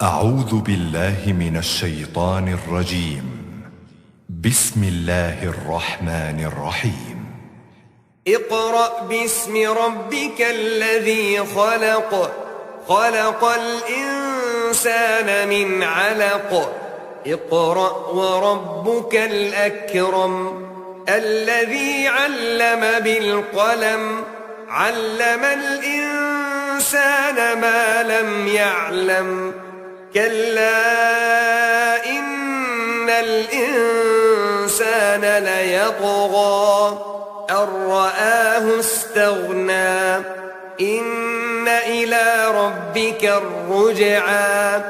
أعوذ بالله من الشيطان الرجيم. بسم الله الرحمن الرحيم. اقرأ باسم ربك الذي خلق. خلق الإنسان من علق. اقرأ وربك الأكرم الذي علم بالقلم. علم الإنسان ما لم يعلم. كلا إن الإنسان ليطغى أن رآه استغنى. إن إلى ربك الرجعى.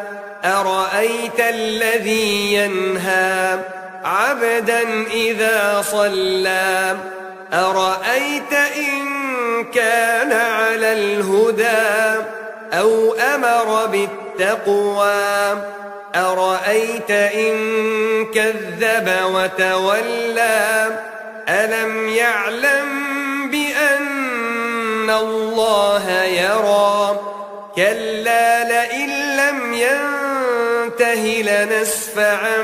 أرأيت الذي ينهى عبدا إذا صلى. أرأيت إن كان على الهدى أو أمر بالتقوى. أرأيت إن كذب وتولى. ألم يعلم بأن الله يرى. كلا لئن لم ينته لنسفعا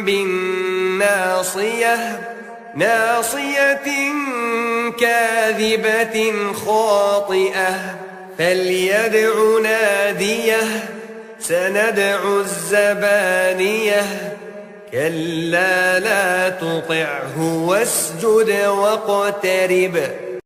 بالناصية. ناصية كاذبة خاطئة. فليدع ناديه. سندع الزبانية. كلا لا تطعه واسجد واقترب.